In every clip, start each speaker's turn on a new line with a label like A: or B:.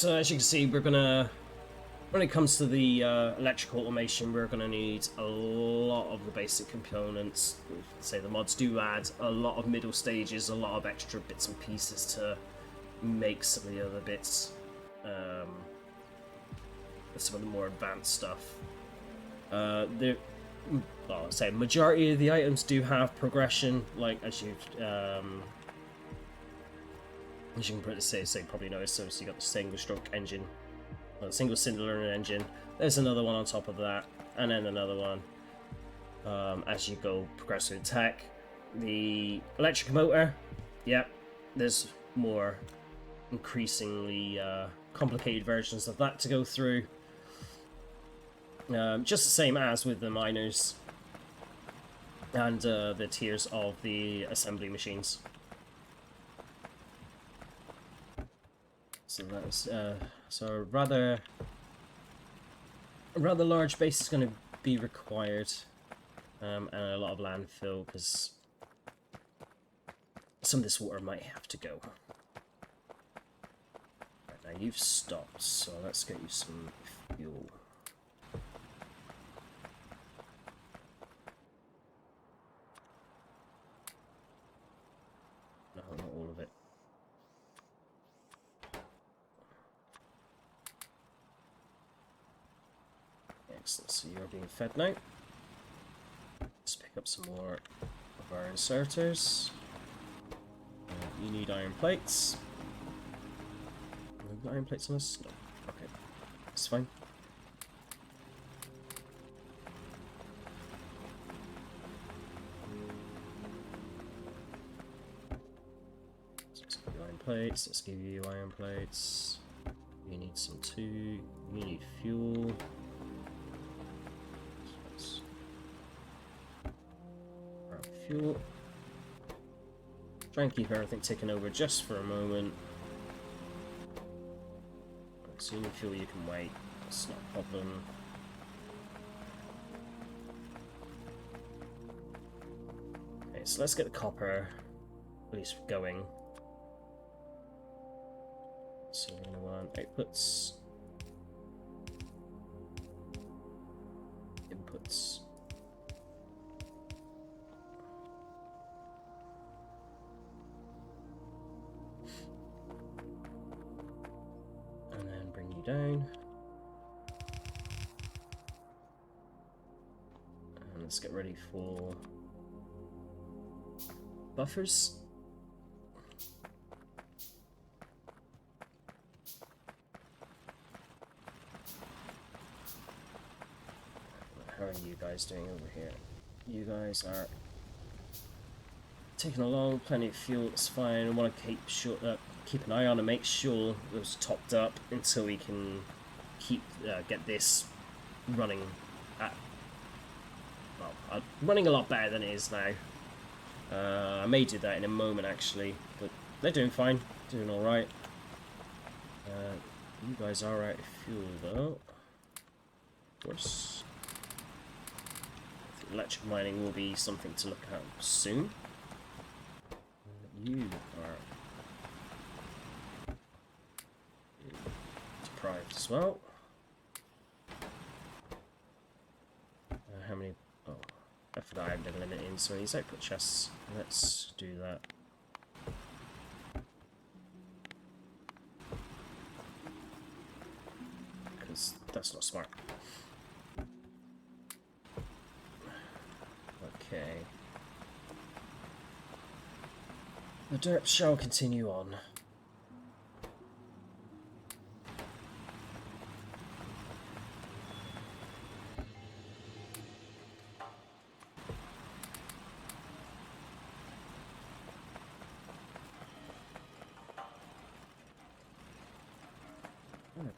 A: So as you can see, we're gonna, when it comes to the electrical automation, we're gonna need a lot of the basic components. Say the mods do add a lot of middle stages, a lot of extra bits and pieces to make some of the other bits, some of the more advanced stuff. Well, I'd say majority of the items do have progression, like as you can probably notice. So you got the single stroke engine, or the single cylinder engine. There's another one on top of that, and then another one. As you go progress through tech, the electric motor, yeah, there's more increasingly complicated versions of that to go through. Just the same as with the miners and the tiers of the assembly machines. So that's so a rather large base is going to be required, and a lot of landfill because some of this water might have to go. Right, now you've stopped, so let's get you some fuel. No, not all of it. Excellent, so you're being fed now. Let's pick up some more of our inserters. You need iron plates. Have we got iron plates on us? No. Okay, that's fine. Plates. Let's give you iron plates. You need some too. You need fuel. Grab fuel. Try and keep everything ticking over just for a moment. So you need fuel, you can wait. It's not a problem. Okay, so let's get the copper at least going. So we're going to want outputs, inputs, and then bring you down. And let's get ready for buffers. How are you guys doing over here? You guys are taking along, plenty of fuel, it's fine. I want to keep an eye on and make sure those topped up until we can get this running at, well, running a lot better than it is now. I may do that in a moment actually, but they're doing fine, doing alright. You guys are out of fuel though, of course. Electric mining will be something to look at soon. You are deprived as well. How many? Oh, I forgot I had a limit in some of these output chests. Let's do that. Because that's not smart. Okay. The derp shall continue on.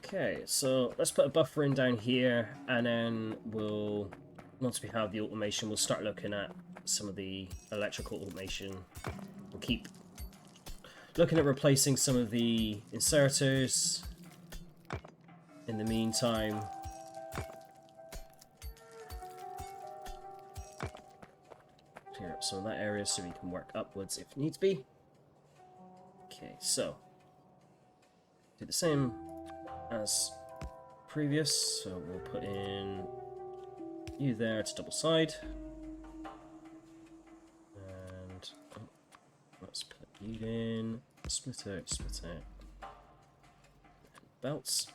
A: Okay, so let's put a buffer in down here, and then we'll, once we have the automation, we'll start looking at some of the electrical automation. We'll keep looking at replacing some of the inserters. In the meantime, clear up some of that area so we can work upwards if needs be. Okay, so do the same as previous. So we'll put in you there to double side. And let's put you in, split out. Belts.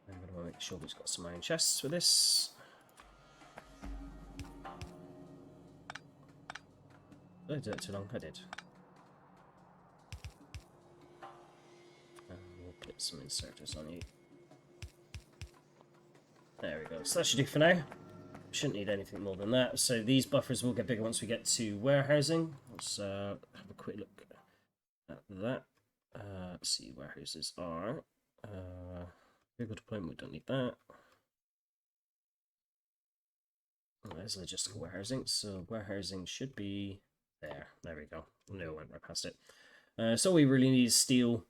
A: I'm going to make sure we've got some iron chests for this. Did I do it too long? I did. And we'll put some inserters on you. There we go. So that should do for now. Shouldn't need anything more than that. So these buffers will get bigger once we get to warehousing. Let's have a quick look at that. Let's see, warehouses are vehicle deployment. We don't need that. Oh, there's logistical warehousing. So warehousing should be there. There we go. No, I went right past it. So all we really need is steel.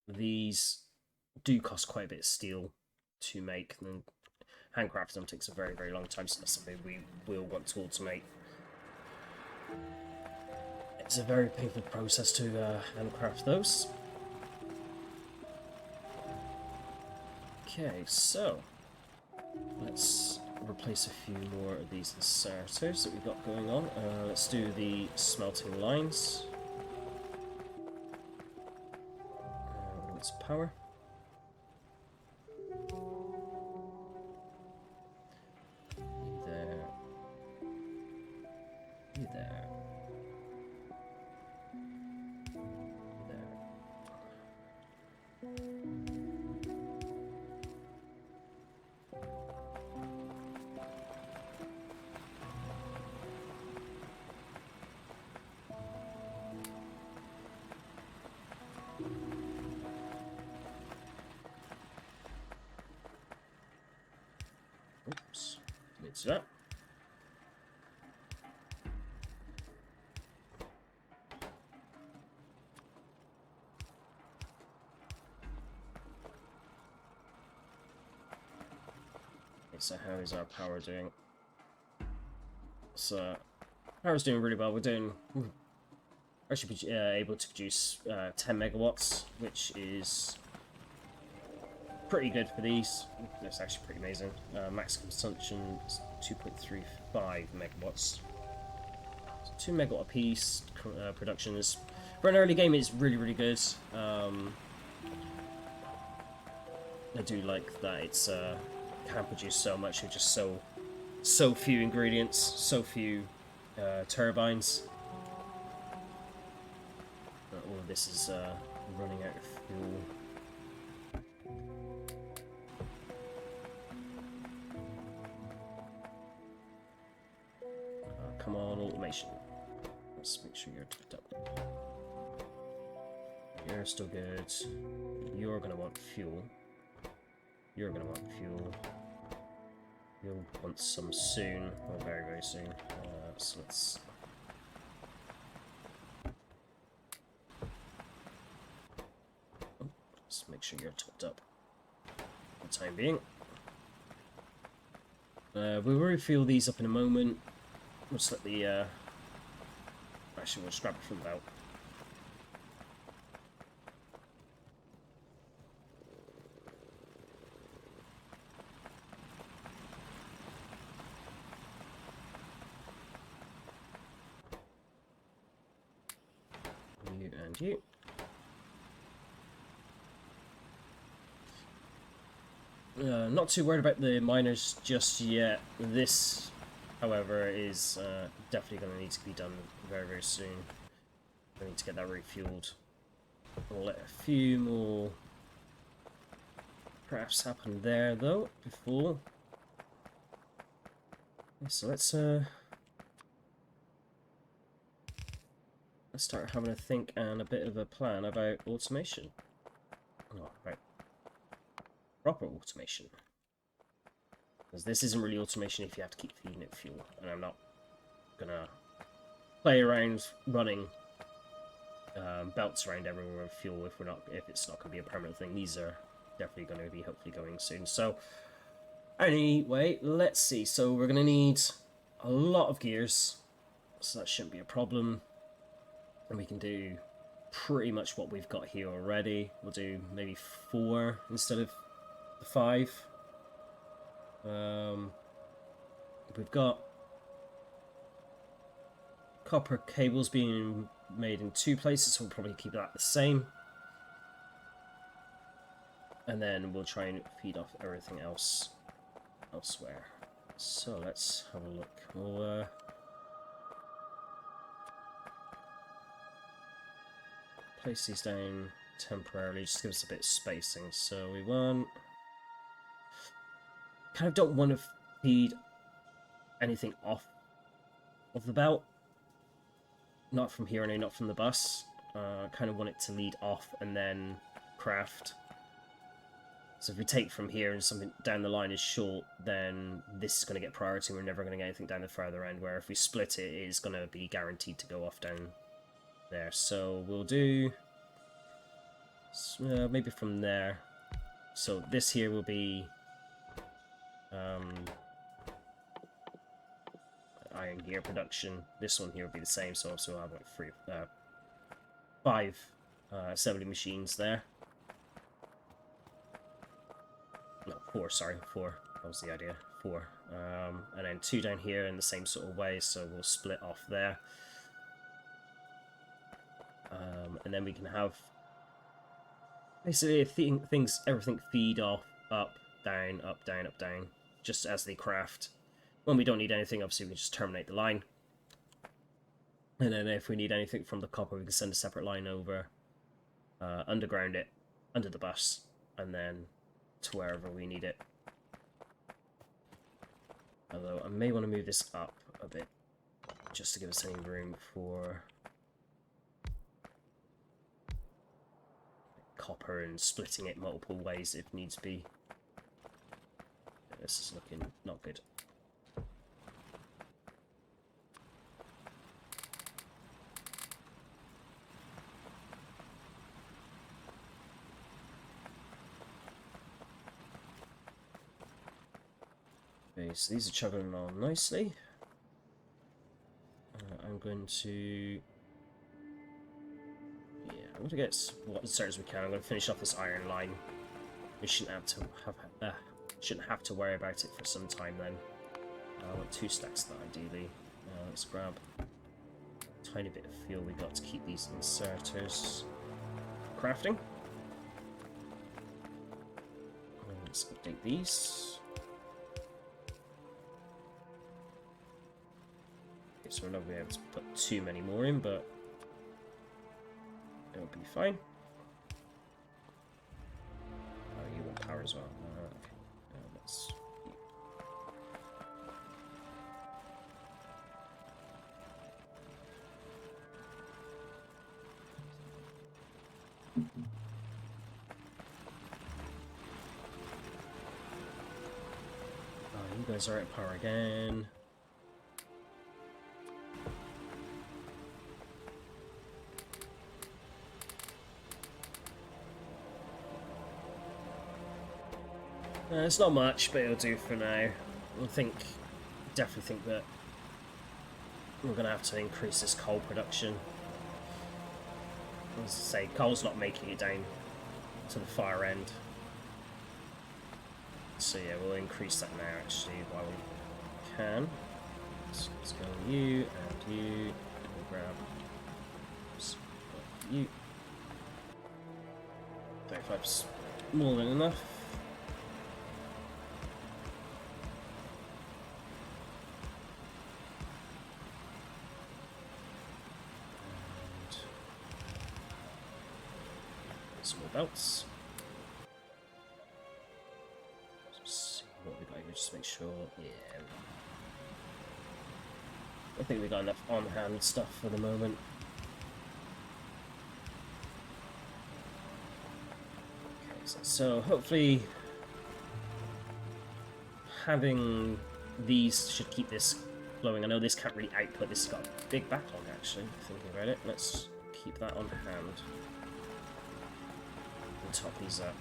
A: These do cost quite a bit of steel to make, and handcrafting them takes a very, very long time, so that's something we will want to automate. It's a very painful process to handcraft those. Okay, so let's replace a few more of these inserters that we've got going on. Let's do the smelting lines. Let's power. Oops, needs that. Okay, so how is our power doing? So power's doing really well. We're actually able to produce 10 megawatts, which is pretty good for these. That's actually pretty amazing. Max consumption is 2.35 megawatts. So 2 megawatt a piece. Production is, for an early game, it's really, really good. I do like that it's can produce so much with just so few ingredients, so few turbines. All of this is running out of fuel. Come on, automation. Let's make sure you're topped up. You're still good. You're gonna want fuel. You're gonna want fuel. You'll want some soon, or very, very soon. So let's... Let's make sure you're topped up for the time being. We will refuel these up in a moment. We'll just let the... Actually, we'll just grab it from the belt. You and you. Not too worried about the miners just yet. This, however, is definitely going to need to be done very, very soon. I need to get that refueled. We'll let a few more perhaps happen there, though, before. So let's start having a think and a bit of a plan about automation. Oh, right. Proper automation. Because this isn't really automation if you have to keep feeding it fuel, and I'm not gonna play around running belts around everywhere with fuel if it's not gonna be a permanent thing. These are definitely gonna be hopefully going soon. So Anyway, let's see. So we're going to need a lot of gears, so that shouldn't be a problem. And we can do pretty much what we've got here already. We'll do maybe 4 instead of the 5. We've got copper cables being made in 2 places, so we'll probably keep that the same. And then we'll try and feed off everything else elsewhere. So let's have a look. We'll place these down temporarily, just to give us a bit of spacing. So we want... kind of don't want to feed anything off of the belt. Not from here, not from the bus. Kind of want it to lead off and then craft. So if we take from here and something down the line is short, then this is going to get priority. We're never going to get anything down the further end, where if we split it, it is going to be guaranteed to go off down there. So we'll do maybe from there. So this here will be iron gear production. This one here will be the same, so also I'll have like 5 assembly machines there. No, 4, sorry, 4. That was the idea. 4. And then 2 down here in the same sort of way, so we'll split off there. And then we can have basically everything feed off, up, down, up, down, up, down, just as they craft. When we don't need anything, obviously we can just terminate the line. And then if we need anything from the copper, we can send a separate line over, underground it, under the bus, and then to wherever we need it. Although I may want to move this up a bit, just to give us any room for copper and splitting it multiple ways if needs be. This is looking not good. Okay, so these are chugging along nicely. I'm going to... I'm going to get what as we can. I'm going to finish off this iron line. We shouldn't have to worry about it for some time then. I want 2 stacks of that ideally. Let's grab a tiny bit of fuel we got to keep these inserters crafting. Let's update these. Okay, so we're not going to be able to put too many more in, but it'll be fine. Oh, you want power as well. Okay. Let's... you guys are at power again. It's not much, but it'll do for now. Definitely think that we're going to have to increase this coal production. As I say, coal's not making it down to the far end. So yeah, we'll increase that now actually while we can. So let's go on you and you. We'll grab you. 35's more than enough. Some more belts. Let's see what we got here, just to make sure. Yeah. I think we got enough on-hand stuff for the moment. Okay, so hopefully having these should keep this flowing. I know this can't really output. This has got a big backlog actually, thinking about it. Let's keep that on hand. Top these up.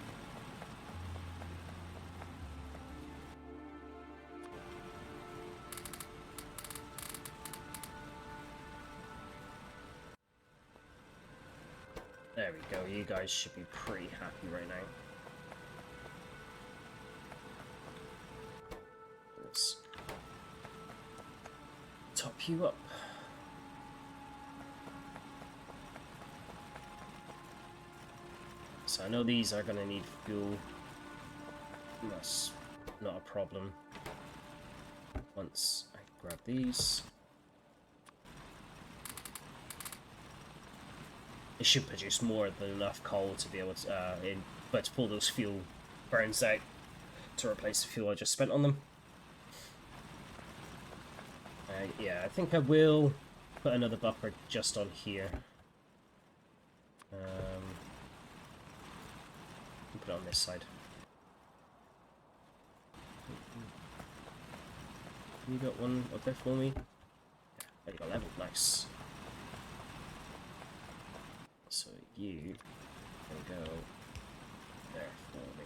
A: guys should be pretty happy right now. Let's top you up. So I know these are going to need fuel. That's not a problem. Once I grab these, it should produce more than enough coal to be able to, but to pull those fuel burns out to replace the fuel I just spent on them. Yeah, I think I will put another buffer just on here. Put it on this side. You got one up there for me? Yeah, you got level, nice. So you can go there for me.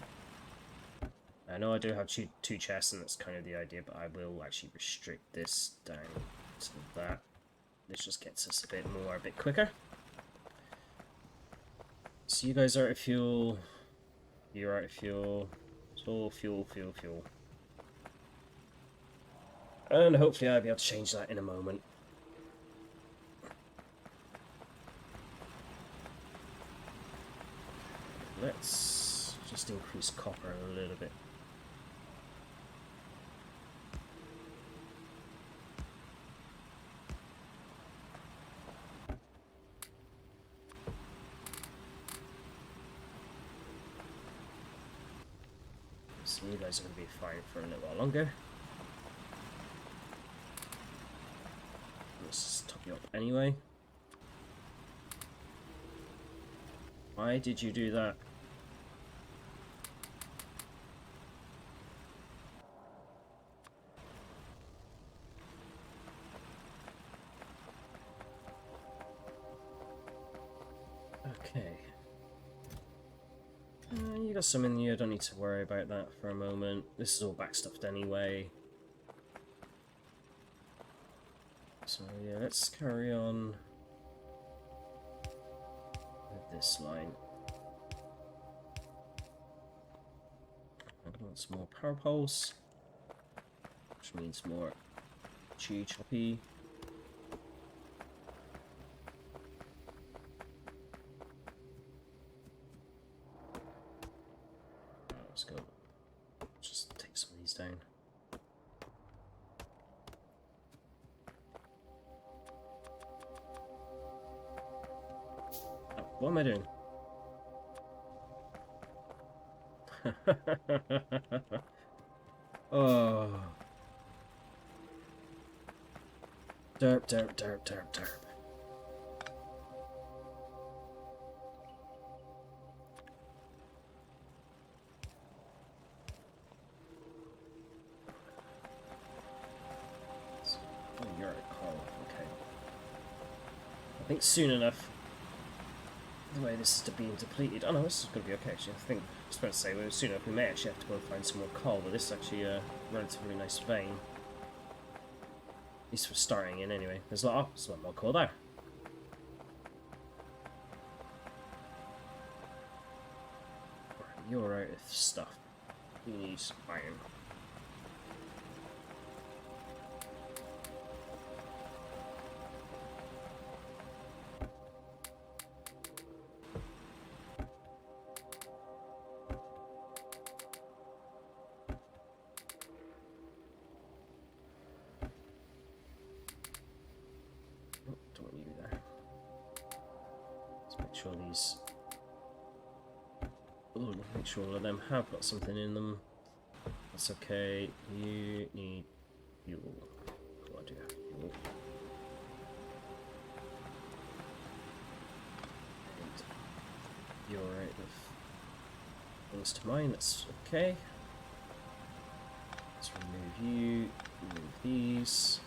A: I know I do have two chests, and that's kind of the idea, but I will actually restrict this down to that. This just gets us a bit quicker. So you guys are out of fuel. You're out of fuel. So fuel. And hopefully I'll be able to change that in a moment. Let's just increase copper a little bit. So you guys are going to be fine for a little while longer. Let's top you up anyway. Why did you do that? Okay. You got some in here, don't need to worry about that for a moment. This is all backstuffed anyway. So yeah, let's carry on with this line. I want some more power poles, which means more tree choppy. Let's go. Just take some of these down. Oh, what am I doing? Oh. Derp. Oh, you're a call. Okay. I think soon enough, the way this is being depleted. Oh no, this is going to be okay actually. I think I was about to say, well, soon enough we may actually have to go and find some more coal, but this is actually a relatively nice vein. At least for starting in anyway. There's a lot more coal there. Right, you're out of stuff. You need iron. Sure these. Oh, make sure all of them have got something in them. That's okay. You need fuel. Oh, I do have fuel. And you're right with things to mine. That's okay. Let's remove you. Remove these.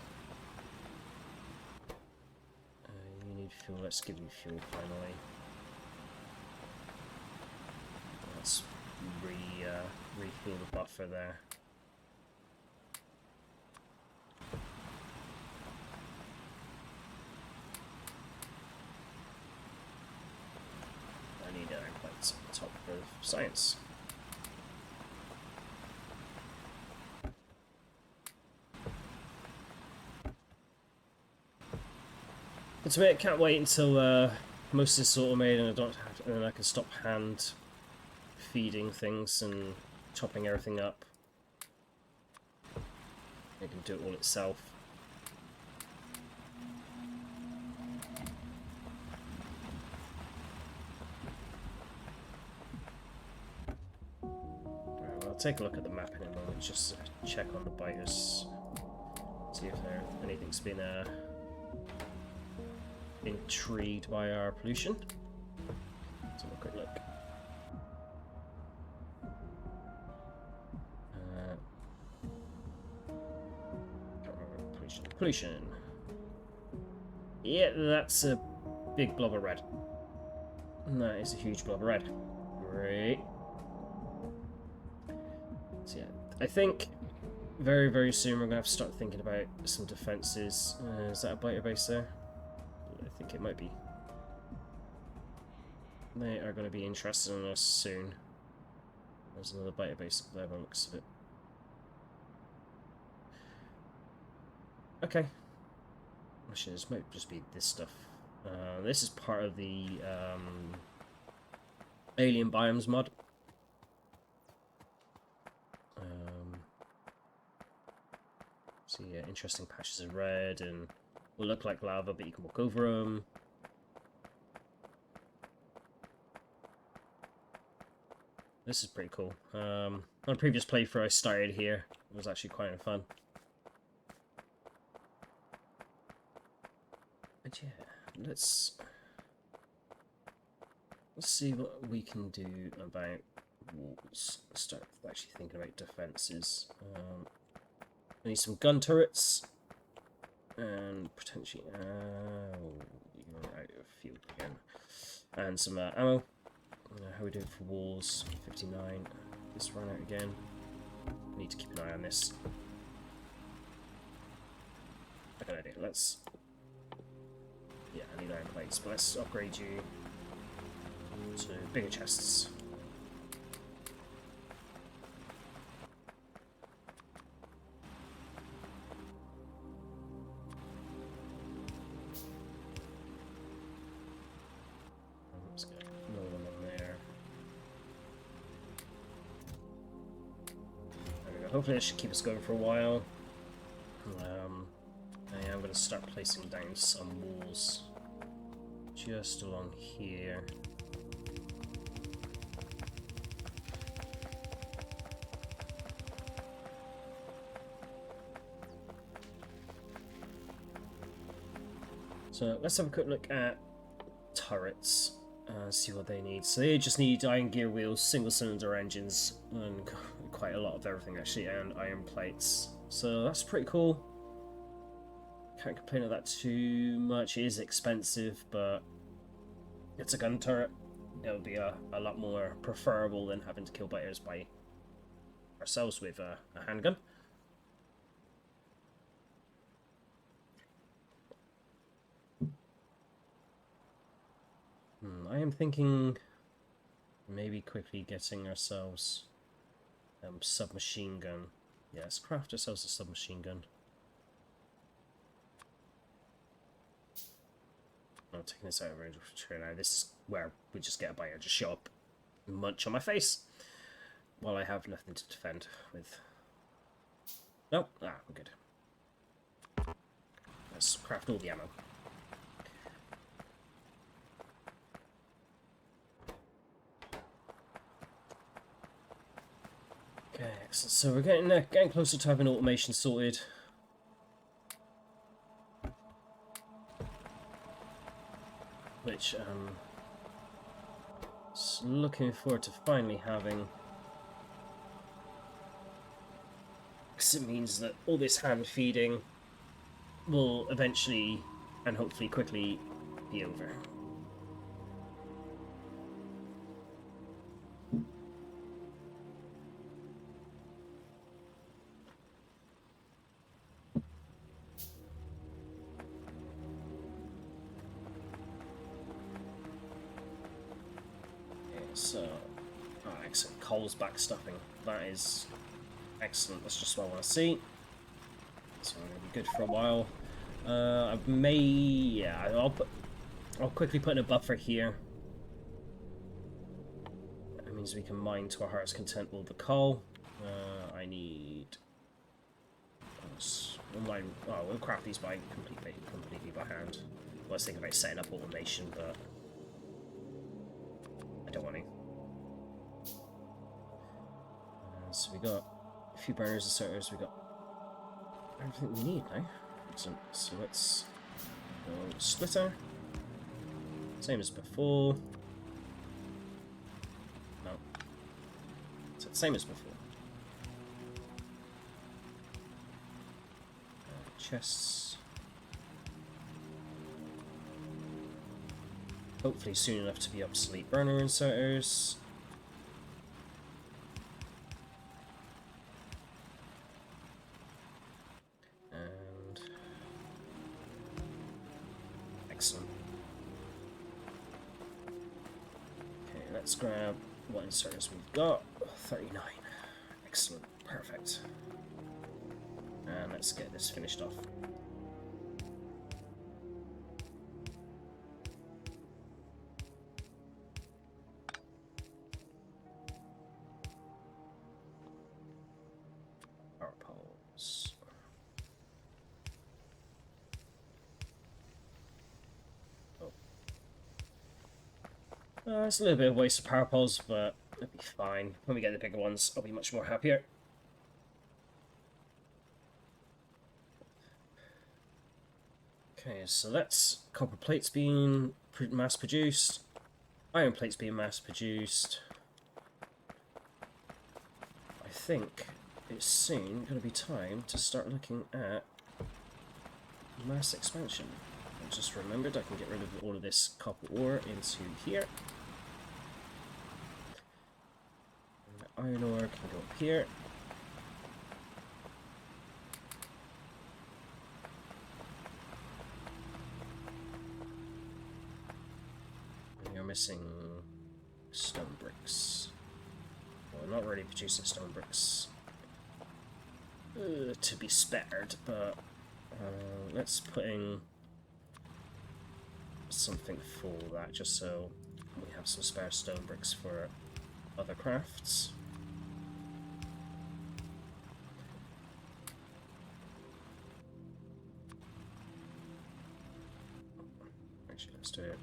A: You need fuel. Let's give you fuel finally. Let's refill the buffer there. I need iron. of science. But to me, I can't wait until most of this is automated and I don't have to, and then I can stop hand feeding things and chopping everything up. It can do it all itself. Right, well, I'll take a look at the map in a moment, just to check on the biters, see if anything's been intrigued by our pollution. Let's have a quick look. Pollution. Yeah, that's a big blob of red. That is a huge blob of red. Great. So yeah, I think very, very soon we're going to have to start thinking about some defences. Is that a biter base there? I think it might be. They are going to be interested in us soon. There's another biter base up there by the looks of it. Okay. Actually, this might just be this stuff. This is part of the Alien Biomes mod. So yeah, interesting patches of red and will look like lava, but you can walk over them. This is pretty cool. On a previous playthrough I started here. It was actually quite fun. But yeah, let's see what we can do about walls. Start actually thinking about defences. I need some gun turrets and potentially you're out of field again. And some ammo. How are we doing for walls? 59. This ran out again. I need to keep an eye on this. I got an idea. Let's. Yeah, I need iron plates, but let's upgrade you to bigger chests. Let's get another one on there. There we go. Hopefully, this should keep us going for a while. I am going to start placing down some walls just along here. So let's have a quick look at turrets and see what they need. So they just need iron gear wheels, single cylinder engines, and quite a lot of everything actually, and iron plates. So that's pretty cool. Can't complain of that too much. It is expensive, but it's a gun turret. It'll be a lot more preferable than having to kill biters by ourselves with a handgun. I am thinking maybe quickly getting ourselves submachine gun. Yeah, let's craft ourselves a submachine gun. I'm taking this out of range now. This is where we just get a biter, just show up, munch on my face, while I have nothing to defend with. Nope. We're good. Let's craft all the ammo. Okay, so we're getting closer to having automation sorted. Which looking forward to finally having, because it means that all this hand feeding will eventually and hopefully quickly be over. So Oh, excellent. Coal's backstopping. That is excellent. That's just what I want to see. So we're going to be good for a while. I may... Yeah, I'll quickly put in a buffer here. That means we can mine to our heart's content with the coal. I need... we'll craft these by completely by hand. I was thinking about setting up automation, but I don't want to. So we got a few burners and sorters. We got everything we need now. Excellent. So let's go splitter. Same as before. No. So same as before. Chests. Hopefully soon enough to be obsolete burner inserters. And excellent. Okay, let's grab what inserters we've got. 39. Excellent. Perfect. And let's get this finished off. Power poles. Oh. It's a little bit of a waste of power poles, but it'll be fine. When we get the bigger ones, I'll be much more happier. Okay, so that's copper plates being mass produced, iron plates being mass produced. I think it's soon going to be time to start looking at mass expansion. I just remembered I can get rid of all of this copper ore into here. And the iron ore can go up here. Missing stone bricks. Well, not really producing stone bricks to be spared, but let's put in something for that just so we have some spare stone bricks for other crafts. Actually, let's do it.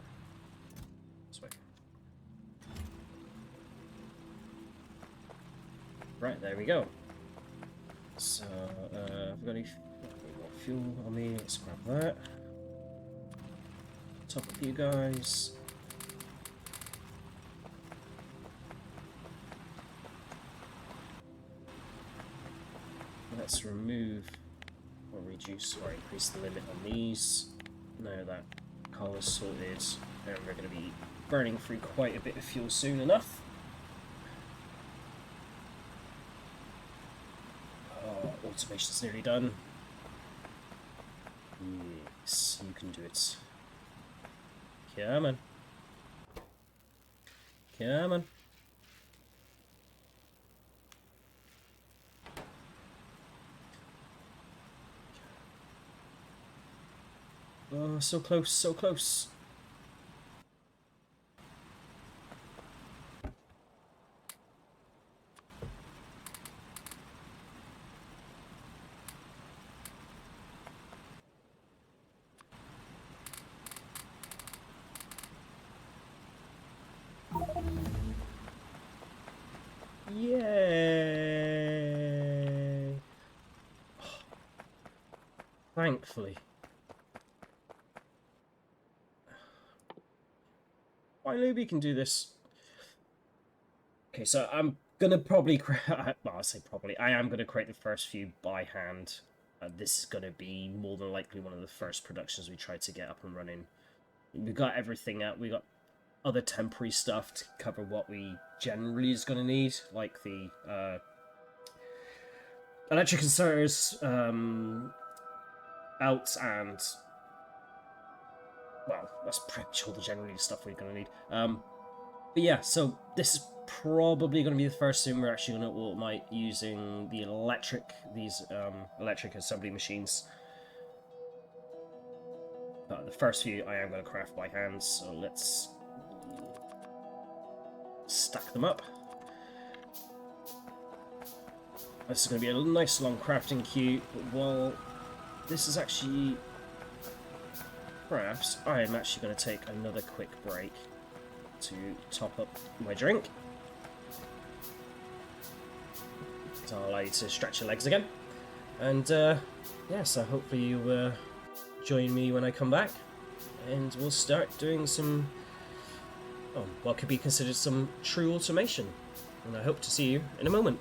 A: Right, there we go. So, I've got any fuel on me. Let's grab that. Top up you guys. Let's remove or reduce or increase the limit on these. Now that coal is sorted, and we're going to be burning through quite a bit of fuel soon enough. Automation's nearly done. Yes, you can do it. Come on. Come on. Oh, so close, so close. Yay! Thankfully. Finally, we can do this. Okay, so I'm gonna probably create. Well, I say probably. I am gonna create the first few by hand. This is gonna be more than likely one of the first productions we try to get up and running. We got everything out. We got other temporary stuff to cover what we generally is gonna need, like the electric inserters, belts, and well, that's pretty much all the general stuff we're gonna need. But yeah, so this is probably going to be the first sim we're actually going to automate using the these electric assembly machines. But the first few I am going to craft by hand, so let's stack them up. This is going to be a nice long crafting queue, but while this is actually perhaps, I am actually going to take another quick break to top up my drink. So I'll allow you to stretch your legs again. And yeah, so hopefully you join me when I come back, and we'll start doing some, what could be considered some true automation. And I hope to see you in a moment.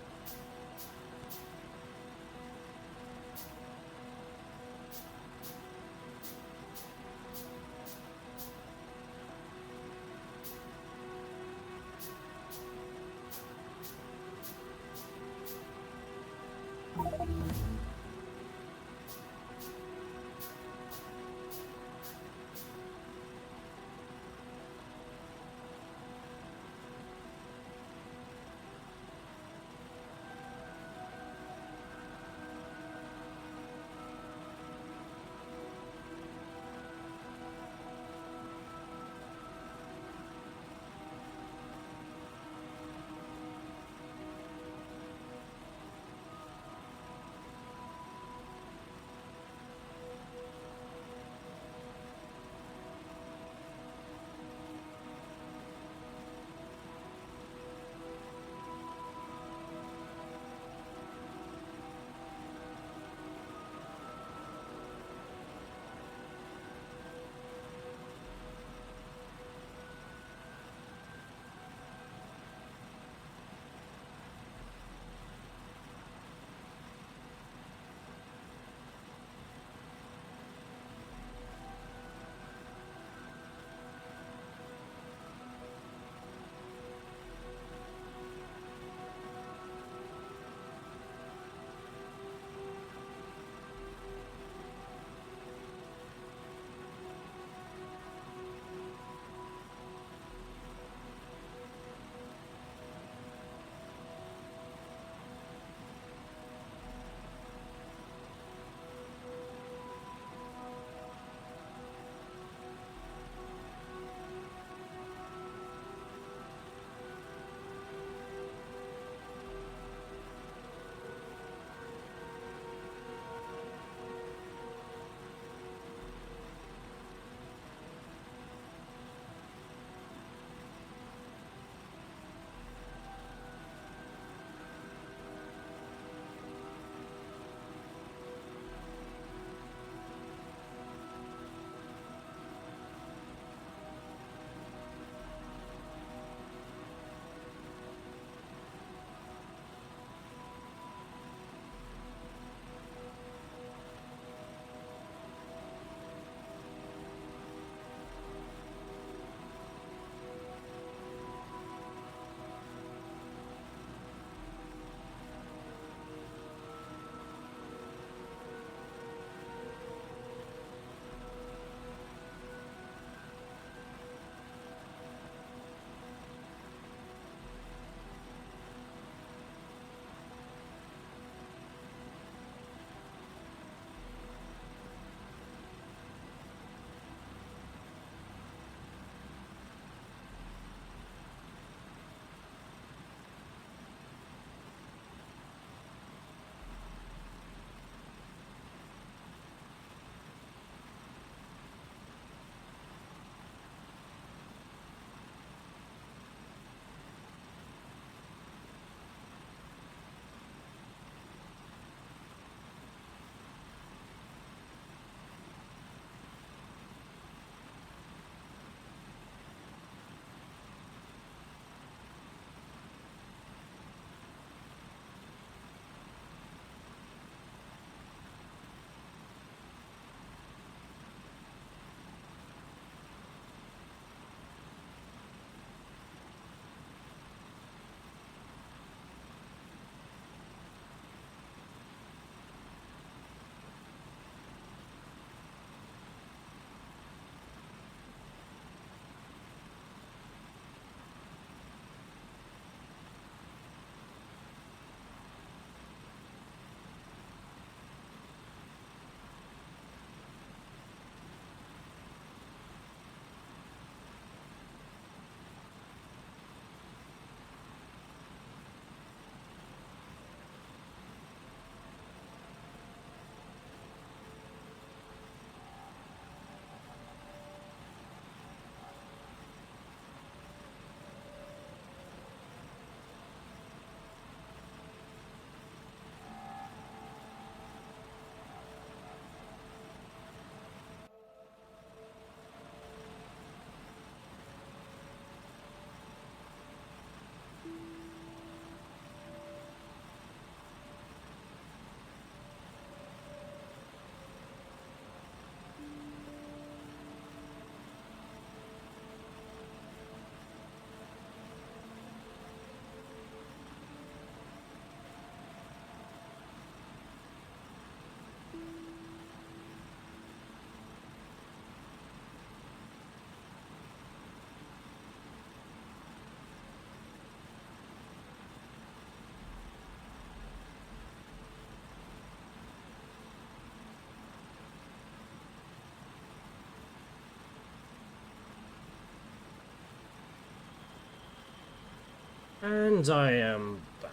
A: And I am back.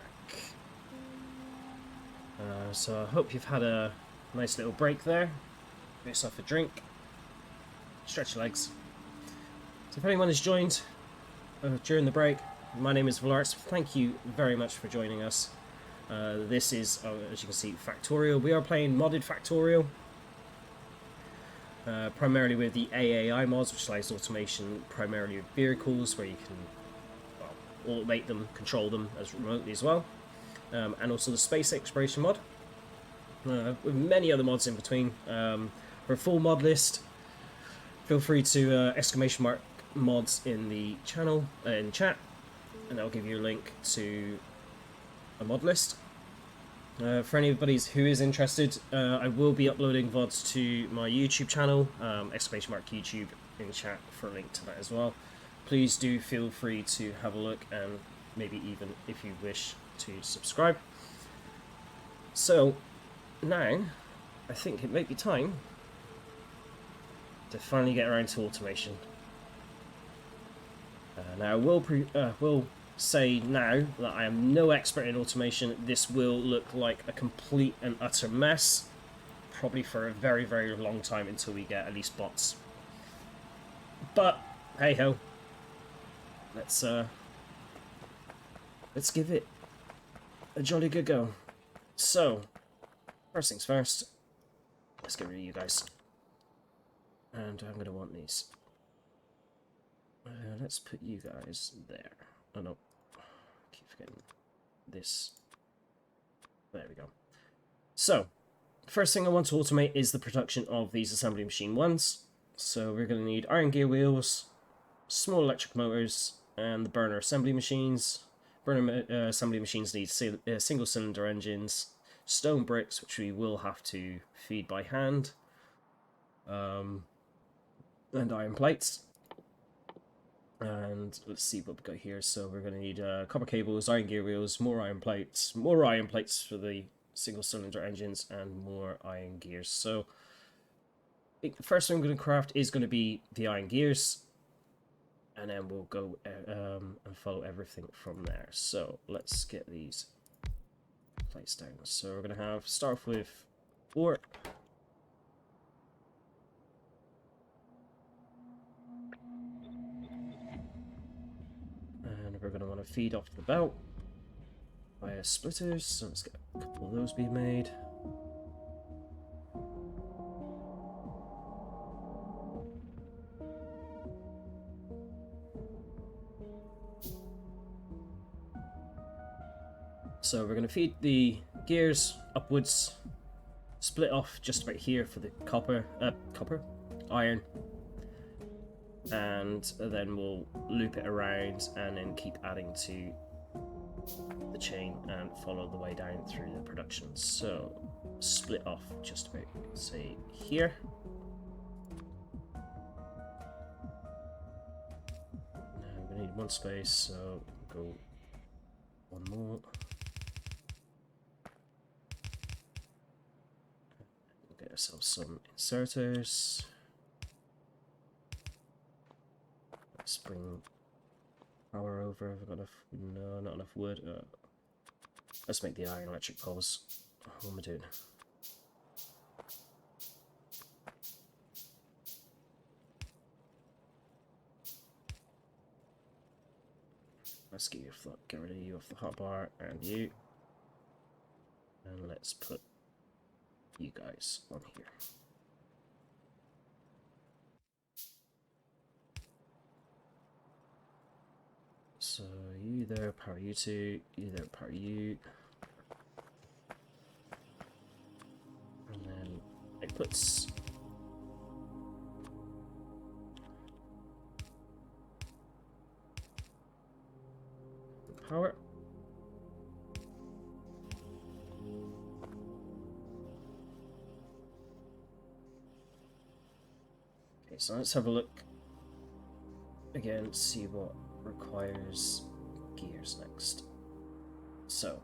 A: So I hope you've had a nice little break there. Get yourself a drink. Stretch your legs. So if anyone has joined during the break, my name is Valarts. Thank you very much for joining us. This is, as you can see, Factorio. We are playing modded Factorio. Primarily with the AAI mods, which allows automation primarily of vehicles, where you can automate them, control them as remotely as well. And also the space exploration mod, with many other mods in between. For a full mod list, feel free to exclamation mark mods in the channel, in chat, and I'll give you a link to a mod list. For anybody who is interested, I will be uploading VODs to my YouTube channel, exclamation mark YouTube in chat for a link to that as well. Please do feel free to have a look, and maybe even, if you wish, to subscribe. So now I think it may be time to finally get around to automation. Now I will say now that I am no expert in automation. This will look like a complete and utter mess, probably for a very, very long time, until we get at least bots. But hey ho, let's give it a jolly good go. So, first things first, let's get rid of you guys. And I'm going to want these. Let's put you guys there. Oh no, I keep forgetting this. There we go. So, first thing I want to automate is the production of these assembly machine ones. So we're going to need iron gear wheels, small electric motors, and the burner assembly machines. Burner assembly machines need single cylinder engines, stone bricks, which we will have to feed by hand, and iron plates. And let's see what we've got here. So we're going to need copper cables, iron gear wheels, more iron plates for the single cylinder engines, and more iron gears. So the first thing I'm going to craft is going to be the iron gears, and then we'll go and follow everything from there. So let's get these plates down. So we're going to start off with 4. And we're going to want to feed off the belt via splitters. So let's get a couple of those being made. So we're going to feed the gears upwards, split off just about here for the iron, and then we'll loop it around and then keep adding to the chain and follow the way down through the production. So split off just about, say, here. Now we need one space, so go one more. We'll get ourselves some inserters. Let's bring power over. Have I got enough? No, not enough wood. Let's make the iron electric poles. What am I doing? Let's get rid of you off the hotbar, and you. And let's put you guys on here. So you there, power you two, you there, power you. And then it puts power. Okay, so let's have a look again, see what requires gears next. So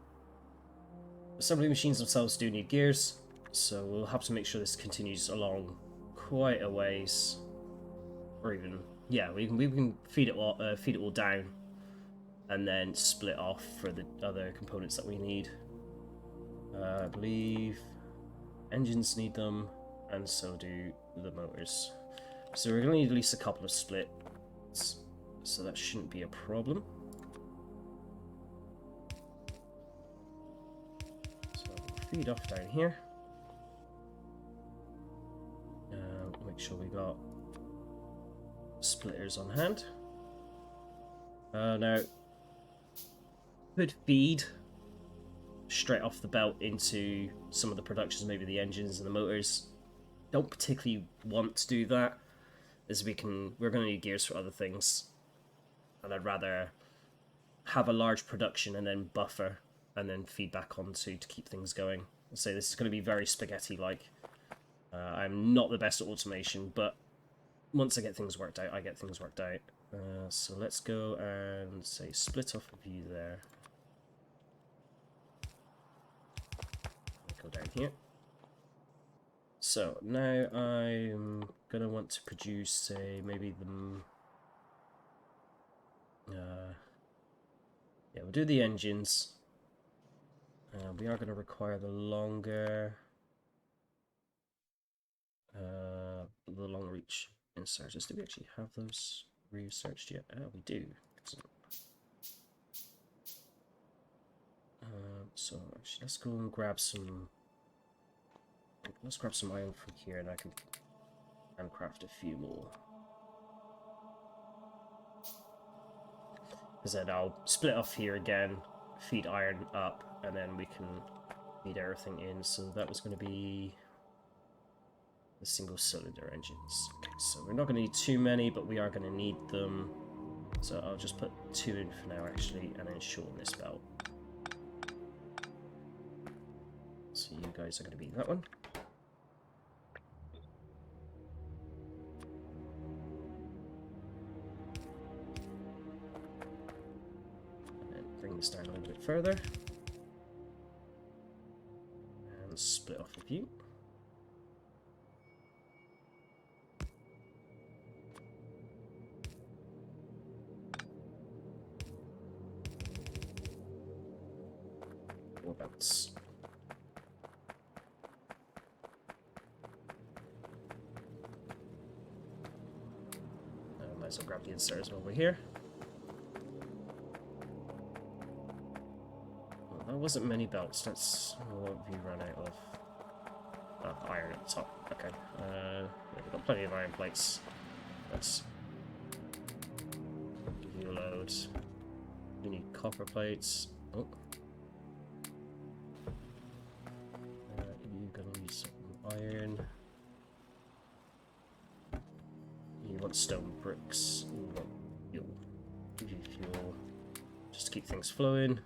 A: assembly machines themselves do need gears, so we'll have to make sure this continues along quite a ways, or even, yeah, we can feed it all down, and then split off for the other components that we need. I believe engines need them, and so do the motors. So we're going to need at least a couple of splits, so that shouldn't be a problem. So we'll feed off down here. Make sure we got splitters on hand. Now, could feed straight off the belt into some of the productions, maybe the engines and the motors. Don't particularly want to do that, as we're going to need gears for other things, and I'd rather have a large production and then buffer and then feed back onto to keep things going. So this is going to be very spaghetti-like. I'm not the best at automation, but once I get things worked out, I get things worked out. So let's go and say split off a view there. Go down here. So now I'm gonna want to produce, say, maybe the yeah, we'll do the engines. We are gonna require the long reach inserters. Do we actually have those researched yet? Oh, we do. Excellent. So actually, let's go and grab some. Let's grab some iron from here, and I can handcraft a few more. Because then I'll split off here again, feed iron up, and then we can feed everything in. So that was going to be the single-cylinder engines. Okay, so we're not going to need too many, but we are going to need them. So I'll just put 2 in for now, actually, and then shorten this belt. So you guys are going to be that one. And then bring this down a little bit further. And split off a few. More belts. Might as well grab the inserters while we're here. Well, that wasn't many belts. That's what we run out of. Iron at the top. Okay. Yeah, we've got plenty of iron plates. Let's give you a load. We need copper plates. Oh. You're gonna need some iron. You want stone bricks. You want fuel. Give you fuel. Just to keep things flowing.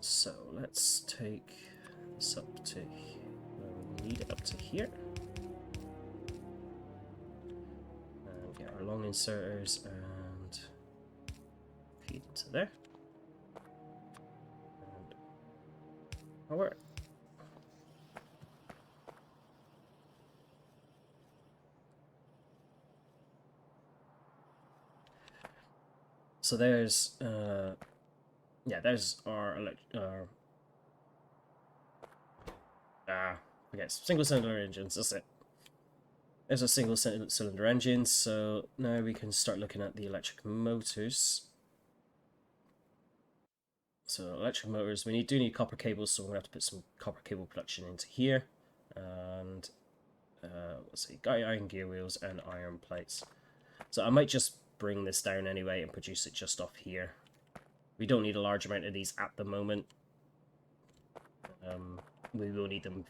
A: So let's take this up to where we need it, up to here. And get our long inserters and feed into there. And power. So there's yeah, there's our forget single cylinder engines. That's it. There's a single cylinder engine. So now we can start looking at the electric motors. So electric motors, we do need copper cables, so we're gonna have to put some copper cable production into here, and let's see, iron gear wheels and iron plates. So I might just bring this down anyway and produce it just off here. We don't need a large amount of these at the moment. We will need them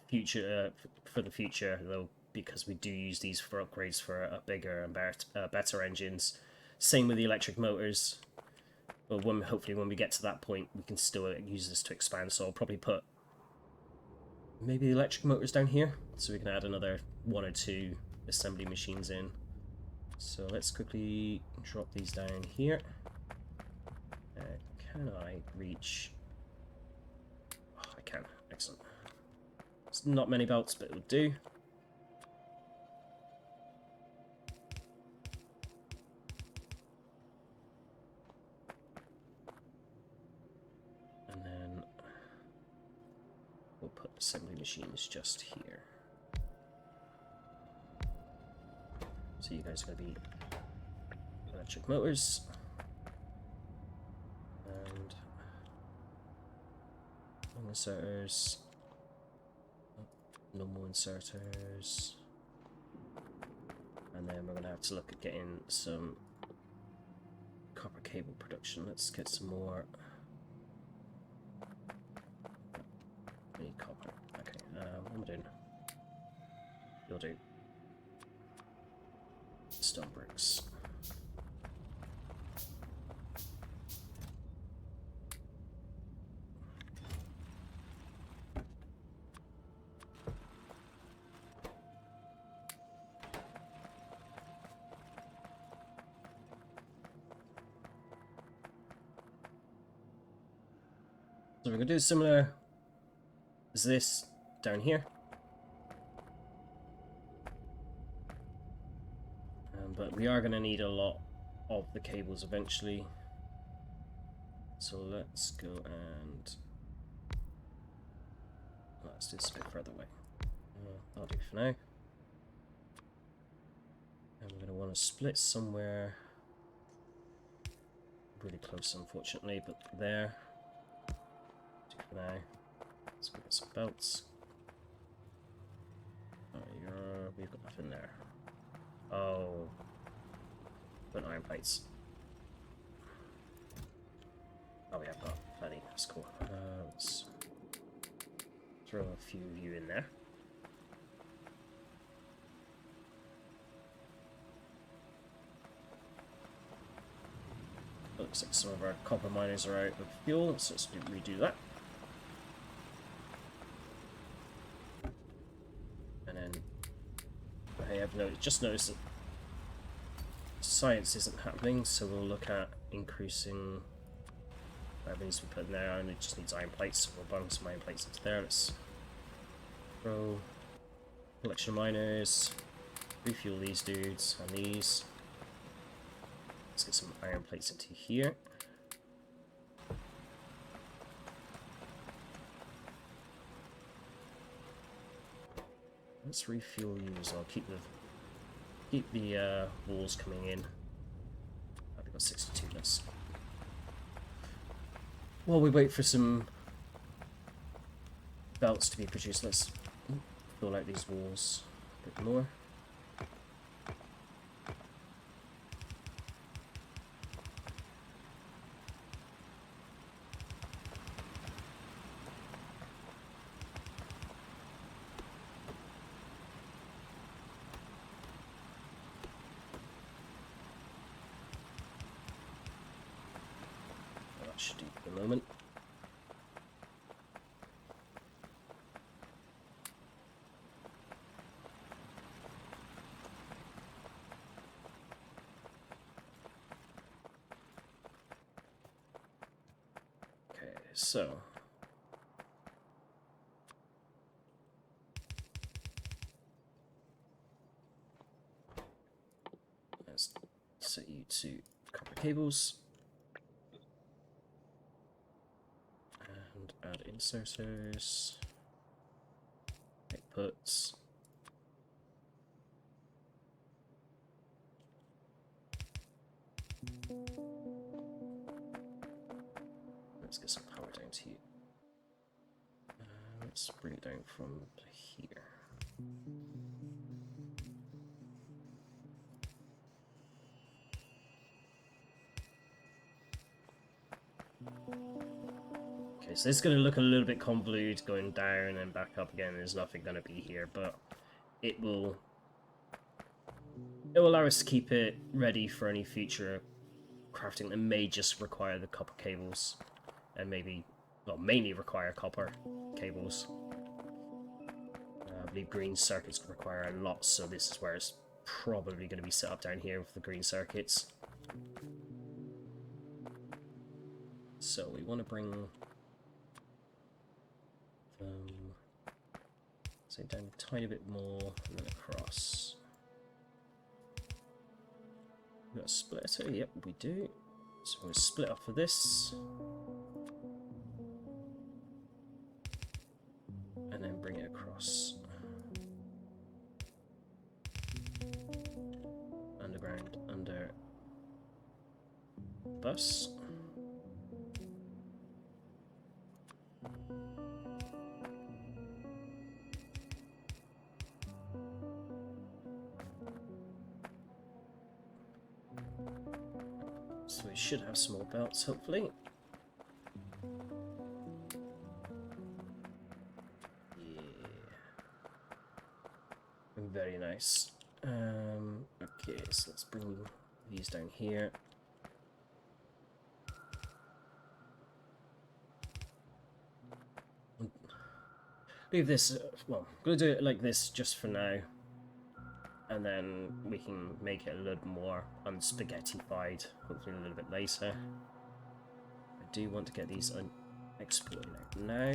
A: for the future though, because we do use these for upgrades for bigger and better engines. Same with the electric motors. But hopefully when we get to that point, we can still use this to expand. So I'll probably put maybe the electric motors down here, so we can add another 1 or 2 assembly machines in. So let's quickly drop these down here. Can I reach? Oh, I can. Excellent. It's not many belts, but it will do. And then we'll put assembly machines just here. So you guys are going to be electric motors. And long inserters. Normal inserters. And then we're going to have to look at getting some copper cable production. Let's get some more. I need copper. Okay, what am I doing? You'll do. Stone bricks. So we're going to do similar as this down here. But we are going to need a lot of the cables eventually. So let's go and... let's do this a bit further away. That'll do for now. And we're going to want to split somewhere really close, unfortunately, but there. Do for now. Let's go get some belts. We've got nothing there. Oh, but iron plates. Oh, we have got plenty. That's cool. Let's throw a few of you in there. Looks like some of our copper miners are out of fuel, so let's redo that. And then I have just noticed that science isn't happening, so we'll look at increasing whatever needs to be put in there, and it just needs iron plates, so we'll bung some iron plates into there. Let's throw collection of miners, refuel these dudes, and these. Let's get some iron plates into here. Let's refuel you as well. Keep the walls coming in. I've got 62 less. While we wait for some belts to be produced, let's fill out these walls a bit more. Should do for the moment. Okay, so let's set you to copper cables. Add inserters, outputs. Let's get some power down to you. Let's bring it down from here. Okay, so this is going to look a little bit convoluted going down and back up again. There's nothing going to be here, but it will allow us to keep it ready for any future crafting that may just require the copper cables, and maybe, well, mainly require copper cables. I believe green circuits require a lot, so this is where it's probably going to be set up down here with the green circuits. So we want to bring say down a tiny bit more and then across. We got a splitter, yep we do. So we're going to split off of this. And then bring it across. Underground, under bus. So we should have small belts, hopefully. Yeah. Very nice. Okay, so let's bring these down here. Leave this, well, I'm going to do it like this just for now. And then we can make it a little more unspaghettified, hopefully a little bit later. I do want to get these exported out now.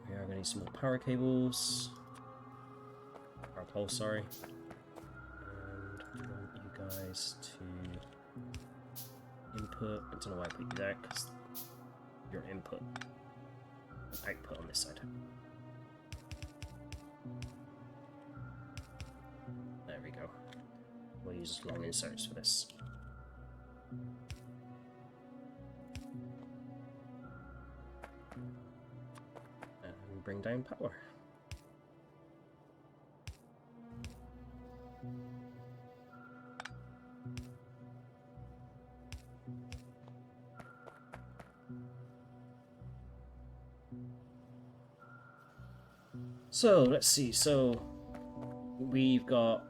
A: We are going to need some more power cables. Power pole, sorry. And we want you guys to input. I don't know why I put you there, because your input and output on this side. There we go. We'll use long inserts for this. And bring down power. So let's see, so we've got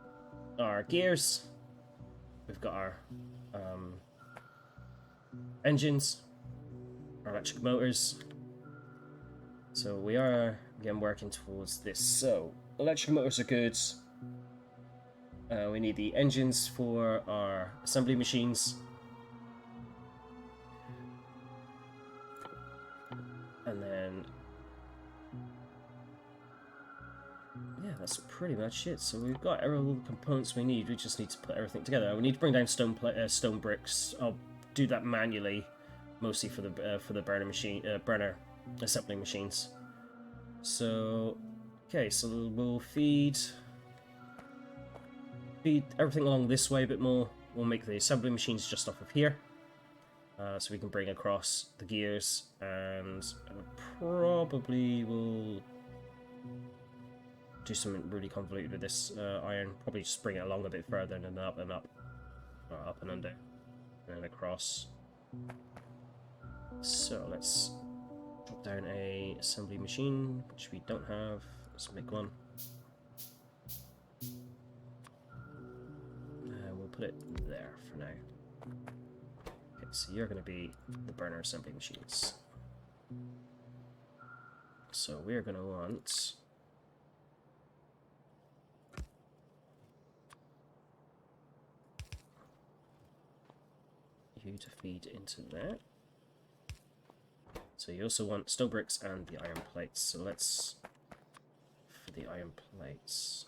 A: our gears, we've got our engines, our electric motors. So we are again working towards this. So electric motors are good. We need the engines for our assembly machines. And then yeah, that's pretty much it. So we've got all the components we need. We just need to put everything together. We need to bring down stone bricks. I'll do that manually, mostly for the burner assembly machines. So okay, so we'll feed everything along this way a bit more. We'll make the assembly machines just off of here, so we can bring across the gears, and probably will do something really convoluted with this iron. Probably just bring it along a bit further and then up and up, or up and under, and then across. So let's drop down a assembly machine, which we don't have. Let's make one. We'll put it there for now. Okay, so you're going to be the burner assembly machines. So we're going to want you to feed into there. So you also want stone bricks and the iron plates. So let's, for the iron plates,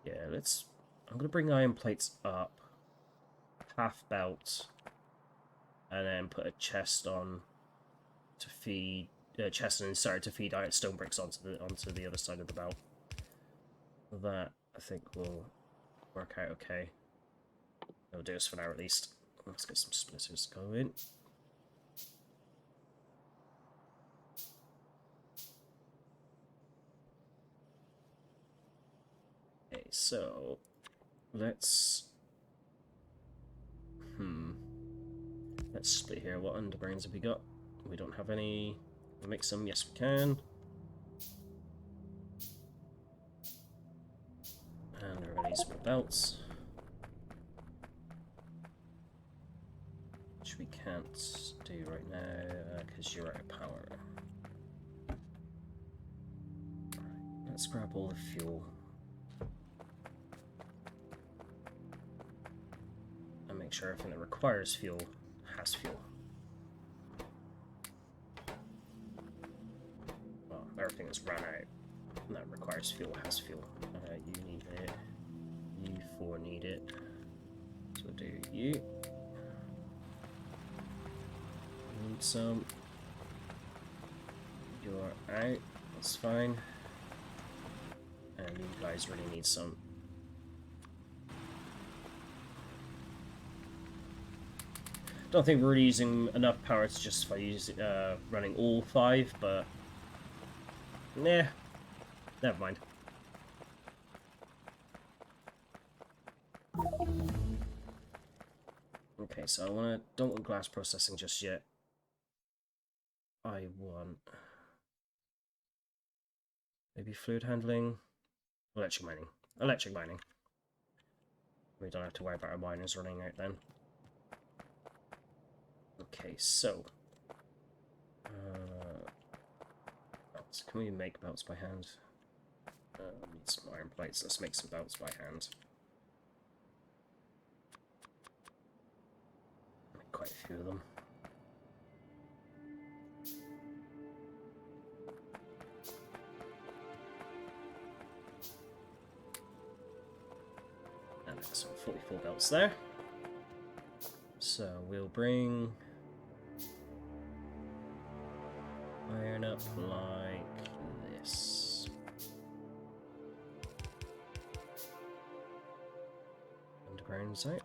A: yeah, I'm going to bring iron plates up, half belt, and then put a chest on to feed, chest and insert to feed stone bricks onto the other side of the belt. That, I think, will work out okay. It'll do us for now at least. Let's get some splitters going. Okay, so let's split here. What undergrounds have we got? We don't have any. We'll make some. Yes, we can. And we're going to use more belts, which we can't do right now because you're out of power. Let's grab all the fuel. And make sure everything that requires fuel has fuel. Well, everything that's run out and that requires fuel has fuel. You need it. You four need it. So we'll do you. Need some. You're out. That's fine. And you guys really need some. Don't think we're using enough power to justify running all 5, but nah, never mind. Okay, so don't want glass processing just yet. I want maybe fluid handling, electric mining. Electric mining. We don't have to worry about our miners running out then. Okay, so belts. Can we make belts by hand? We need some iron plates. Let's make some belts by hand. Make quite a few of them. And there's some 44 belts there. So we'll bring iron up like this. Underground's out.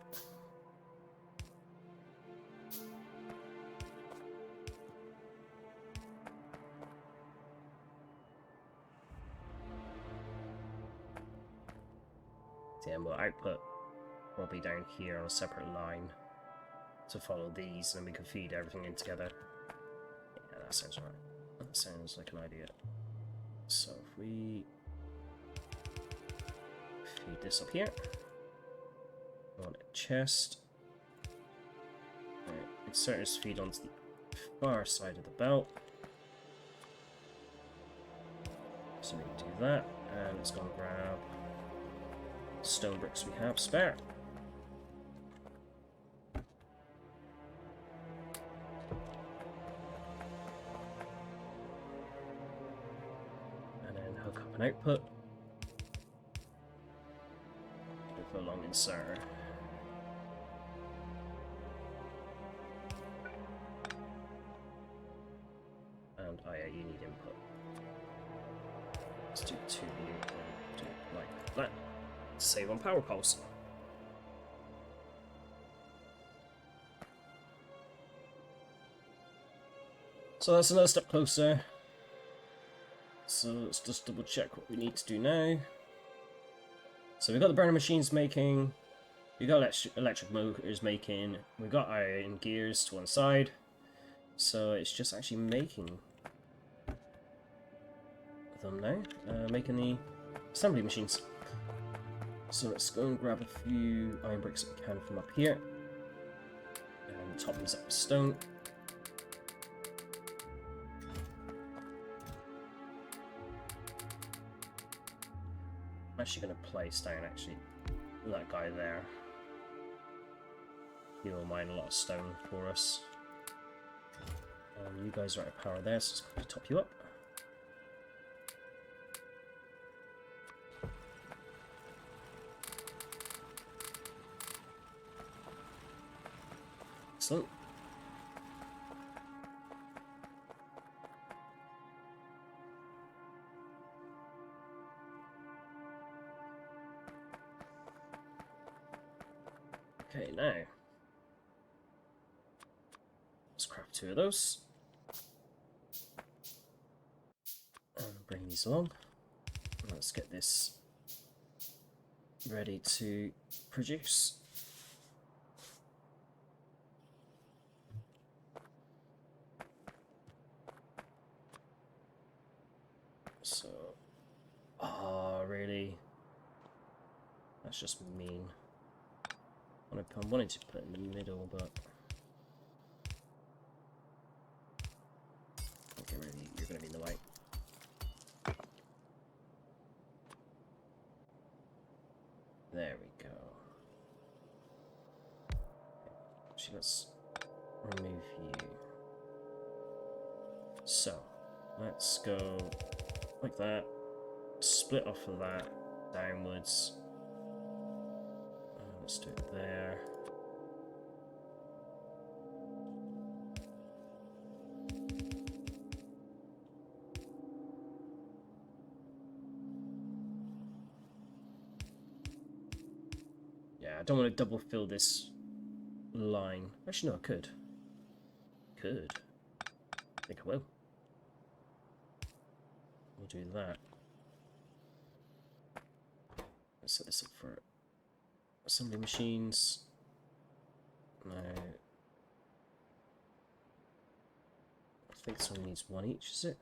A: Yeah, well, output will be down here on a separate line to follow these, and then we can feed everything in together. Yeah, that sounds right. That sounds like an idea. So if we feed this up here, we want a chest. Right, insert this feed onto the far side of the belt. So we do that, and let's go and grab stone bricks we have spare. And then hook up an output with a long inserter. And oh yeah, you need input. Let's do 2 here and do it like that. Save on power pulse. So that's another step closer. So let's just double check what we need to do now. So we've got the burner machines making, we've got electric motors making, we've got iron gears to one side. So it's just actually making them now, making the assembly machines. So let's go and grab a few iron bricks that we can from up here, and top these up with stone. I'm actually going to place down that guy there. He will mine a lot of stone for us. You guys are out of power there, so let's quickly top you up. Excellent. Okay, now let's craft 2 of those and bring these along. Let's get this ready to produce. So, oh really? That's just mean. I'm wanting to put it in the middle, but okay, really, you're going to be in the way. There we go. Actually, let's remove you. So, let's go like that. Split off of that downwards. Let's do it there. Yeah, I don't want to double fill this line. Actually, no, I could. I think I will. We'll do that. Let's set this up for assembly machines. No. I think this only needs one each, is it?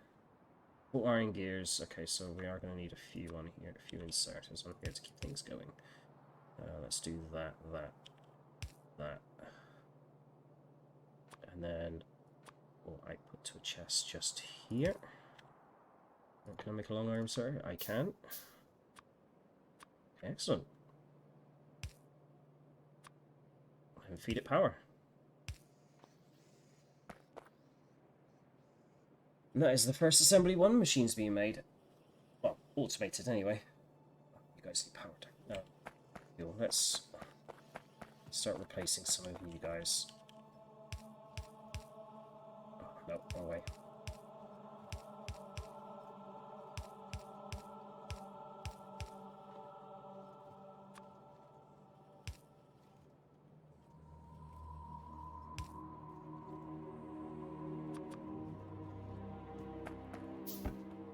A: 4 iron gears. Okay, so we are going to need a few on here, a few inserters on here to keep things going. Let's do that. And then we'll output to a chest just here. Can I make a long arm, sir? I can. Excellent. And feed it power. And that is the first assembly 1 machines being made. Well, automated anyway. You guys need power. No. Cool. Let's start replacing some of you guys. Oh, no, wrong way.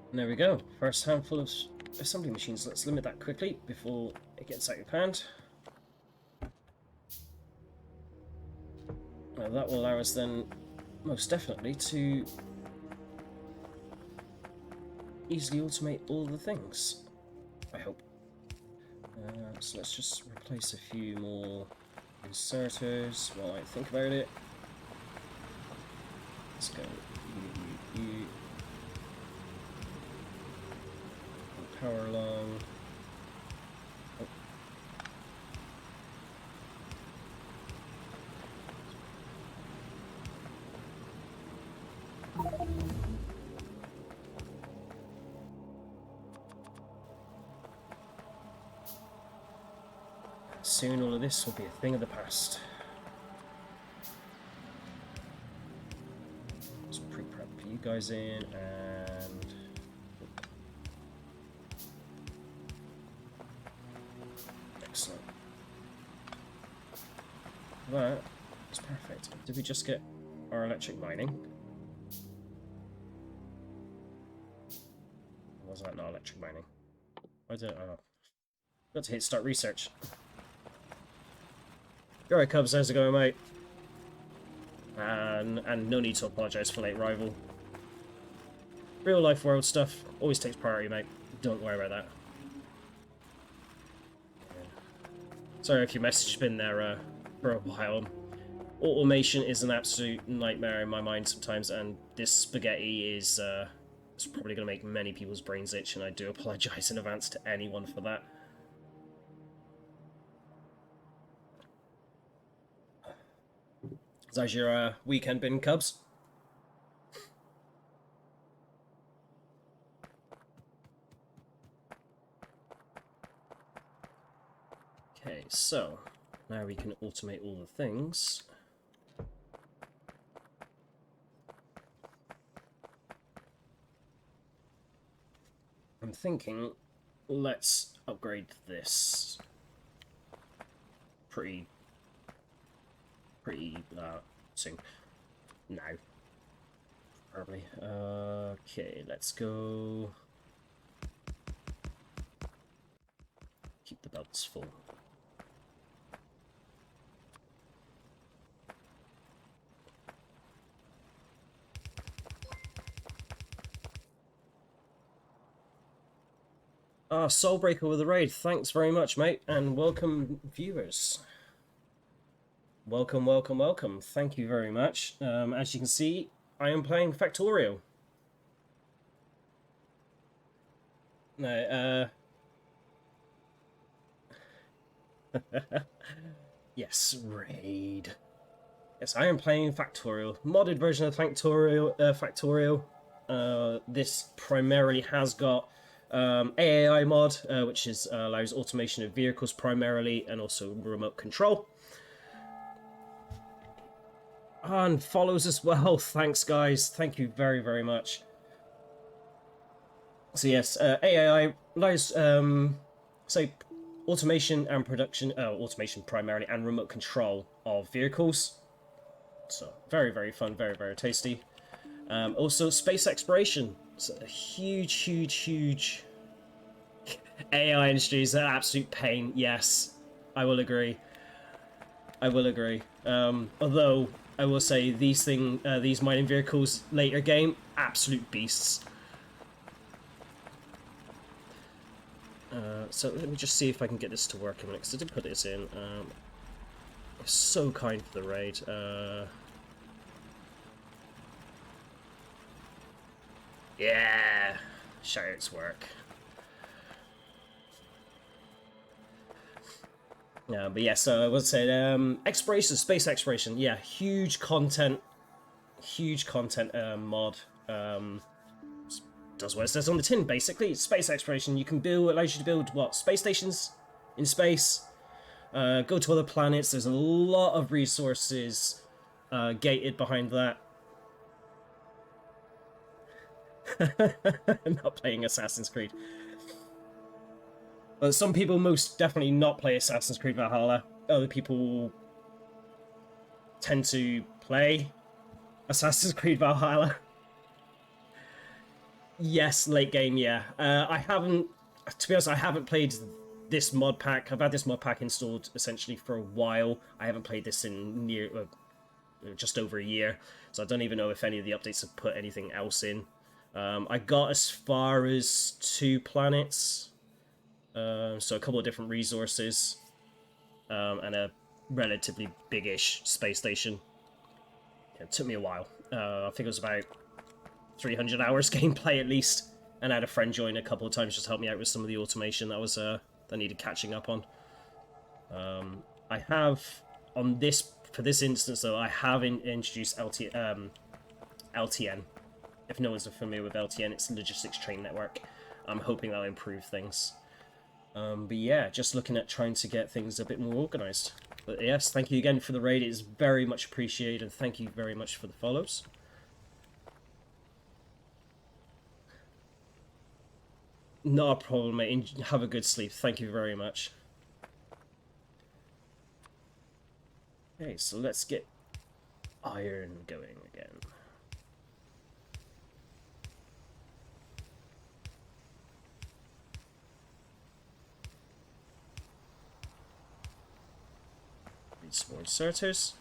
A: And there we go. First handful of assembly machines. Let's limit that quickly before it gets out of hand. Now that will allow us then, most definitely, to easily automate all the things. I hope. So let's just replace a few more inserters while I think about it. Let's go you. Power along. Oh. Soon all of this will be a thing of the past. Let's pre-prep you guys in and excellent. That is perfect. Did we just get our electric mining? Or was that not electric mining? I don't know. Got to hit start research. Alright, Cubs, how's it going, mate? And no need to apologise for late arrival. Real life world stuff always takes priority, mate. Don't worry about that. Sorry if your message has been there for a while. Automation is an absolute nightmare in my mind sometimes, and this spaghetti is it's probably going to make many people's brains itch, and I do apologise in advance to anyone for that. How's your weekend been, Cubs? Okay, so now we can automate all the things. I'm thinking, let's upgrade this pretty soon. Now, probably. Okay, let's go. Keep the belts full. Soulbreaker with a raid. Thanks very much, mate, and welcome, viewers. Welcome, welcome, welcome. Thank you very much. As you can see, I am playing Factorio. No, Yes, raid. Yes, I am playing Factorio, modded version of Factorio. This primarily has got AAI mod, which is allows automation of vehicles primarily, and also remote control. And follows as well. Thanks, guys. Thank you very, very much. So yes, AAI allows say automation and production, automation primarily, and remote control of vehicles. So very, very fun, very, very tasty. Also, space exploration. It's a huge, huge, huge AI industry is an absolute pain. Yes, I will agree. I will agree. Although I will say these mining vehicles later game, absolute beasts. So let me just see if I can get this to work a minute, because I did put this in. So kind for the raid. Yeah, shouts work. Yeah, but yeah, so I would say exploration, space exploration. Yeah, huge content mod. Does what it says on the tin. Basically, it's space exploration. You can build, allows you to build what, space stations in space. Go to other planets. There's a lot of resources gated behind that. Not playing Assassin's Creed. But some people most definitely not play Assassin's Creed Valhalla. Other people tend to play Assassin's Creed Valhalla. Yes, late game, yeah. I haven't, to be honest, I haven't played this mod pack. I've had this mod pack installed essentially for a while. I haven't played this in just over a year, so I don't even know if any of the updates have put anything else in. I got as far as 2 planets, so a couple of different resources, and a relatively big-ish space station. Yeah, it took me a while. I think it was about 300 hours gameplay at least, and I had a friend join a couple of times just to help me out with some of the automation that was that needed catching up on. I have on this, for this instance though, I have introduced LTN. If no one's familiar with LTN, it's Logistics Train Network. I'm hoping that'll improve things. But yeah, just looking at trying to get things a bit more organised. But yes, thank you again for the raid. It is very much appreciated, and thank you very much for the follows. Not a problem, mate. Have a good sleep. Thank you very much. Okay, so let's get iron going again. Need some more inserters.